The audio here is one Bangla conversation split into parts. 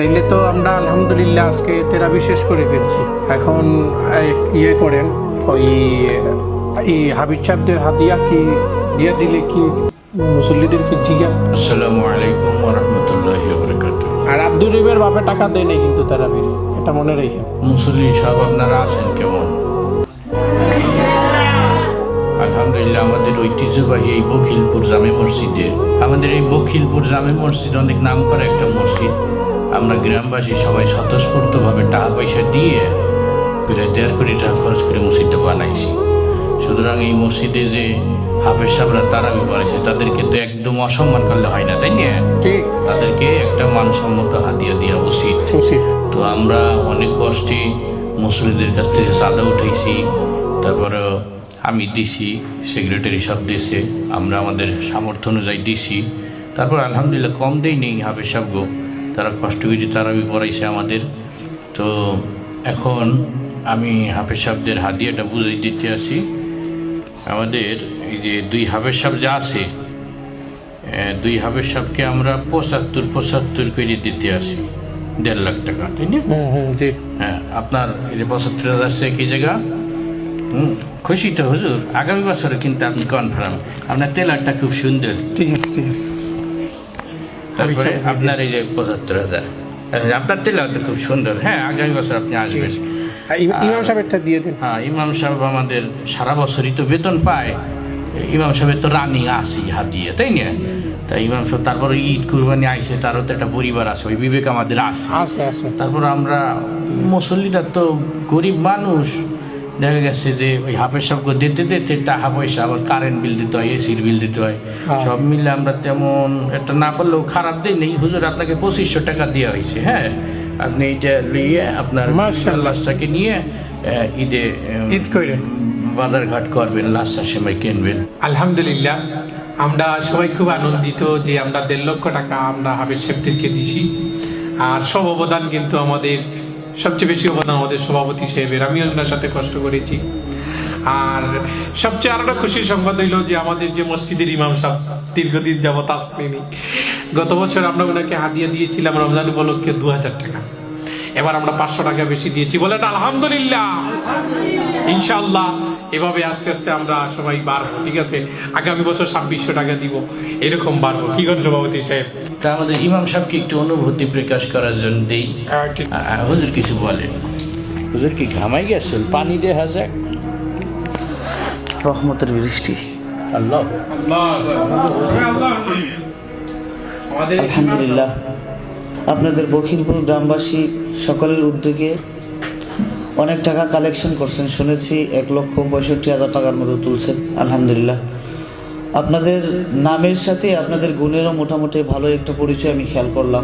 তাইলে তো আমরা আলহামদুলিল্লাহ আজকে তেরাবি শেষ করে ফেলছি। এখন ইয়ে করেন, ওই হাবিব সাহেবদের হাতিয়া কি দিয়ে দিলে কি মুসল্লিদের কি জিজ্ঞান। আসসালামু আলাইকুম ওয়া রাহমাতুল্লাহি ওয়া বারাকাতুহু। আর আব্দুর রবির বাপে টাকা দেয় নাই কিন্তু তেরাবির, এটা মনে রেখেন। মুসল্লি সব আপনারা আছেন কেমন? আলহামদুলিল্লাহ, আমাদের ঐতিহ্যবাহী এই বখিলপুর জামে মসজিদে, আমাদের এই বখিলপুর জামে মসজিদ অনেক নাম করা একটা মসজিদ। আমরা গ্রামবাসী সবাই স্বতঃস্ফূর্তভাবে টাকা পয়সা দিয়ে প্রায় 1.5 কোটি টাকা খরচ করে মসজিদটা বানাইছি। সুতরাং এই মসজিদে যে হাফেজ সাহেবরা তারাবি পড়াইছে তাদেরকে তো একদম অসম্মান করলে হয় না, তাই না? ঠিক, তাদেরকে একটা মানসম্মত হাতিয়া দেওয়া উচিত। তো আমরা অনেক কষ্টে মুসল্লিদের কাছ থেকে চাঁদা উঠাইছি, তারপরে আমি দিছি, সেক্রেটারি সব দিয়েছে, আমরা আমাদের সামর্থ্য অনুযায়ী দিছি। তারপর আলহামদুলিল্লাহ কম দেই নেই হাফেজ সাহেবগো, তারা কষ্ট করে তারাবি পড়াইছে আমাদের। তো এখন আমি হাফেজ সাহেবদের হাদিয়াটা বুঝিয়ে দিতে আসি। আমাদের এই যে 2 হাফেজ সাহেব যা আছে, 2 হাফেজ সাহেবকে আমরা 75 করে দিতে আসি, 1.5 লাখ টাকা, তাই না? হ্যাঁ, আপনার এই যে 75,000 আছে কি জায়গা? খুশি তো হুজুর? আগামী বছরে কিন্তু আপনি কনফার্ম, আপনার টেলারটা খুব সুন্দর। ঠিক আছে, ঠিক আছে। তারপরে আপনার এই যে 75,000, আপনার টেলার তো খুব সুন্দর। হ্যাঁ, আগামী বছর আপনি আসবেন। ইমাম সাহেবটা দিয়ে দিন। হ্যাঁ, ইমাম সাহেব আমাদের সারা বছরই তো বেতন পায়, ইমাম সাহেবের তো রানিং আছে হাতিয়ে, তাই না? তাই ইমাম সাহেব তারপরে ঈদ কুরবানি আইসে, তারও তো একটা পরিবার আছে, ওই বিবেক আমাদের আছে। তারপর আমরা মুসল্লিরা তো গরিব মানুষ, দেখা গেছে যে ওই হাফেজ সাহেবকে দিতে দিতে টাকা পয়সা, আবার কারেন্ট বিল দিতে হয়, এসির বিল দিতে হয়, সব মিলে আমরা তেমন একটা না করলেও খারাপ দিই নেই। হুজুর আপনাকে 2500 টাকা দেওয়া হয়েছে। হ্যাঁ, আপনি এইটা নিয়ে আপনার লাশটাকে নিয়ে ঈদে ঈদ করে বাজার ঘাট করবেন, লাশটা সময় কিনবেন। আলহামদুলিল্লাহ, আমরা সবাই খুব আনন্দিত যে আমরা 1.5 লক্ষ টাকা আমরা হাফেজ সাহেবদেরকে দিছি। আর সব অবদান কিন্তু আমাদের, সবচেয়ে বেশি অবদান আমাদের সভাপতি সাহেবের। আমিও ওনার সাথে কষ্ট করেছি। আর সবচেয়ে আরো খুশির সংবাদ হইল যে আমাদের যে মসজিদের ইমাম সাহেব দীর্ঘদিন যাবত আসলেনি, গত বছর আমরা ওনাকে হাদিয়া দিয়েছিলাম রমজান উপলক্ষে 2000 টাকা। এবার আমরা 500 টাকা বেশি দিয়েছি। বলেন আলহামদুলিল্লাহ। ইনশাআল্লাহ এভাবে আস্তে আস্তে আমরা সবাই বাড়বো, ঠিক আছে? আগামী বছর 2600 টাকা দিব, এরকম বাড়বো। কি করেন সভাপতি সাহেব? তা আমাদের ইমাম সাহেবকে একটু অনুভূতি প্রকাশ করার জন্য দিই। হুজুর কিছু বলেন। হুজুর কি ঘামাই গেছেন? পানি দেখা যাক। রহমতের বৃষ্টি। আল্লাহ আলহামদুলিল্লাহ, আপনাদের বখিলপুর গ্রামবাসী সকলের উদ্যোগে অনেক টাকা কালেকশন করছেন শুনেছি, 1,65,000 টাকার মতো তুলছেন। আলহামদুলিল্লাহ, আপনাদের নামের সাথে আপনাদের গুণেরও মোটামুটি ভালো একটা পরিচয় আমি খেয়াল করলাম।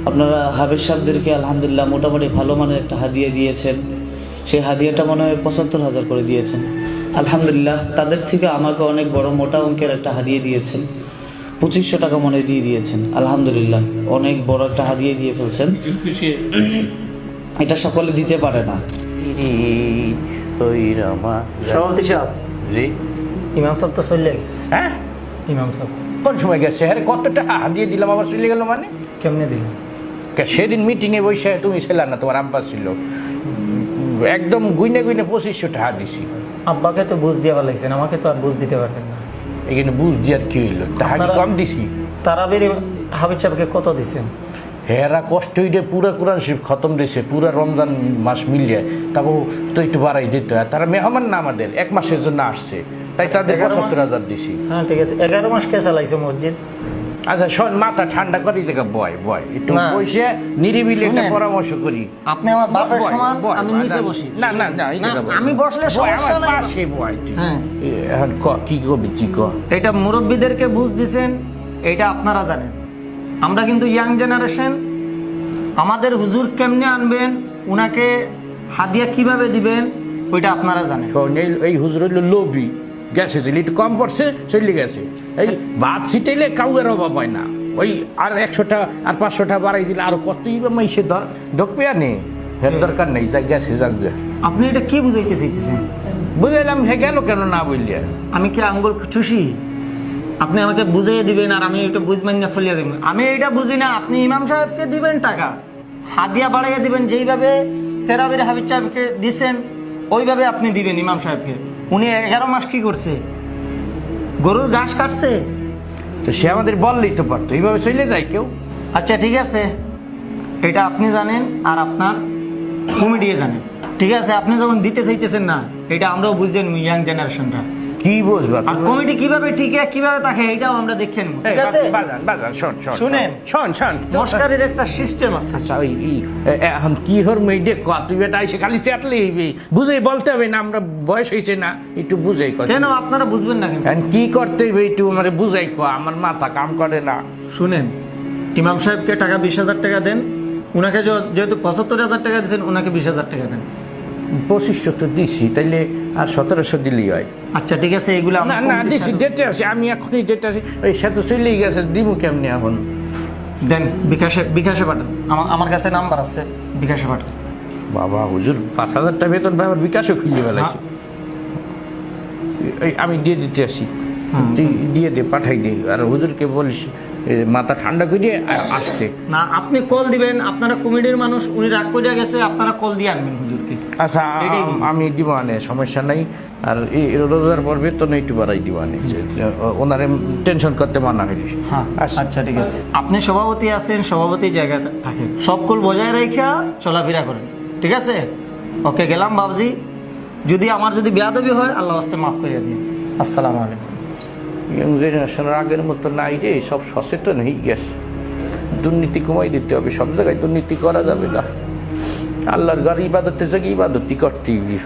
আপনারা হাফেজ সাহেবদেরকে আলহামদুলিল্লাহ মোটামুটি ভালো মানের একটা হাদিয়া দিয়েছেন। সেই হাদিয়াটা মনে হয় 75,000 করে দিয়েছেন। আলহামদুলিল্লাহ, তাদের থেকে আমাকে অনেক বড় মোটা অঙ্কের একটা হাদিয়া দিয়েছেন, 2500 টাকা মনে দিয়ে দিয়েছেন। আলহামদুলিল্লাহ, অনেক বড় একটা হাদিয়া দিয়ে ফেলছেন, এটা সকলে দিতে পারে না। সভাপতি সাহেব, ইমাম সাহেব তো চলে গেছে। হ্যাঁ, ইমাম সাহেব কোন সময় গেছে? হ্যাঁ, কত টাকা হাদিয়ে দিলাম, আবার চলে গেল মানে? কেমনে দিলেন? সেদিন মিটিংয়ে বসে তুমি ছিল না, তোমার আব্বা ছিল, একদম গুইনে গুইনে 2500 টাকা দিছি। আব্বাকে তো বুঝ দিয়ে পালাইছেন, আমাকে তো আর বুঝ দিতে পারবেন না। এখানে বুঝ দিয়ে আর কি হইলো? টাকা কম দিছি। তারাবির হাবিব সাহেবকে কত দিছেন? হেরা কষ্ট হইলে পুরা কোরআন শরীফ খতম দিয়েছে, পুরা রমজান মাস মিলিয়ে, তাকে তো একটু বাড়াই দিতে হয়। তারা মেহমান না, আমাদের 1 মাসের জন্য আসছে, তাই তাদের 75,000 দিছি। হ্যাঁ, ঠিক আছে। 11 মাস কে চালাইছে মসজিদ? আচ্ছা শোন, মাথা ঠান্ডা করি লেখা বয় একটু বসে নিরিবিলি একটা পরামর্শ করি। আপনি আমার বাবার সমান, আমি নিচে বসি। না, আমি বসলে সমস্যা নাই। পাশে বয়। হ্যাঁ, এখন কি করবি তুই? এটা মুরব্বীদেরকে বুঝ দিছেন, এটা আপনারা জানেন। আমরা কিন্তু ইয়াং জেনারেশন, আমাদের হুজুর কেমনে আনবেন, উনাকে হাদিয়া কিভাবে দিবেন, ওইটা আপনারা জানেন। এই হুজুর হইল লোভী, গেছে চলে একটু কম পড়ছে, চলে গেছে। এই ভাত ছিটাইলে কাউয়ের অভাব হয় না, ওই আর 100টা আর 500টা বাড়াই দিলে আরো কতই বা মাইসে ঢোকবে নেই, হের দরকার নেই, যা গেছে যাক। আপনি এটা কি বুঝাইতে চাইতেছেন? বুঝাইলাম, হে গেল কেন না বললে? আমি কি আঙ্গুল চুষি? আপনি আমাকে বুঝিয়ে দিবেন আর আমি এটা বুঝবেন না চলিয়ে দেবেন। আমি এটা বুঝি না, আপনি ইমাম সাহেবকে দিবেন টাকা, হাদিয়া বাড়াইয়া দিবেন, যেইভাবে তেরাবির হাবিব সাহেবকে দিছেন ওইভাবে আপনি দিবেন ইমাম সাহেবকে। উনি 11 মাস কি করছে? গরুর ঘাস কাটছে। তো সে আমাদের বললেই তো পারতো, এইভাবে চলে যায় কেউ। আচ্ছা ঠিক আছে, এটা আপনি জানেন আর আপনার কমিটি জানেন, ঠিক আছে? আপনি যখন দিতে চাইতেছেন না, এটা আমরাও বুঝছেন, ইয়াং জেনারেশনরা কি বুঝবা আর কমিটি কিভাবে টিকে কিভাবে থাকে এটাও আমরা দেখে নেব, ঠিক আছে? বাজান বাজান শোন শোন শুনেন। শোন শোন মস্কারির একটা সিস্টেম আছে। আচ্ছা ওই এখন কি হর মেয়েডে ক তুই বেটা এসে খালি চেতলে বুঝে বলতে হবে না, আমরা বয়স হয়েছে না, একটু বুঝাই কয়। কেন আপনারা বুঝবেন না? কিন্তু এখন কি করতে হবে একটু আমার বুঝাই ক, আমার মাথা কাম করে না। শুনেন, ইমাম সাহেবকে টাকা 20,000 টাকা দেন, উনাকে যেহেতু 75,000 টাকা দিয়েছেন, উনাকে 20,000 টাকা দেন। 2500 তো দিছি, তাইলে আর 1700 দিলেই হয়। আচ্ছা ঠিক আছে, এগুলো না না দিছি, ডেটে আছে, আমি এখনই ডেটে আছি, ওই সে তো চলেই গেছে, দিমু কেমনি এখন? দেন, বিকাশে পাঠান, আমার কাছে নাম্বার আছে, বিকাশে পাঠান। বাবা হুজুর 5,000 টাকা বেতন পাই, আমার বিকাশও খুলে বেলাইছে। এই আমি দিয়ে দিতে আসি, দিয়ে দে, পাঠাই দিই। আর হুজুরকে বলিস মাথা ঠান্ডা করে আসতে। না, আপনি কল দিবেন, আপনারা কমিটির মানুষ, উনি রাগ করে গেছে, আপনারা কল দিয়ে আনবেন হুজুরকে। আচ্ছা এটাই বুঝি। আমি দিব আনে, সমস্যা নাই। আর এই রোজার পর বেতন একটু বাড়াই দিব আনে, ওনারে টেনশন করতে মানা হইলিস। হ্যাঁ আচ্ছা ঠিক আছে। আপনি সভাপতি আছেন, সভাপতি জায়গাটা থাকেন, সবকুল বজায় রেখা চলাফেরা করেন, ঠিক আছে? ওকে, গেলাম বাবজি। যদি আমার বেয়াদবি হয়, আল্লাহ আস্তে মাফ করিয়া দিন। আসসালামু আলাইকুম। ইয়ং জেনারেশনের আগের মতো নাই রে, সব সচেতন হয়ে গেছে। দুর্নীতি কমাই দিতে হবে, সব জায়গায় দুর্নীতি করা যাবে না। আল্লাহর ঘর ইবাদতের জায়গায় ইবাদতই করতে হবে।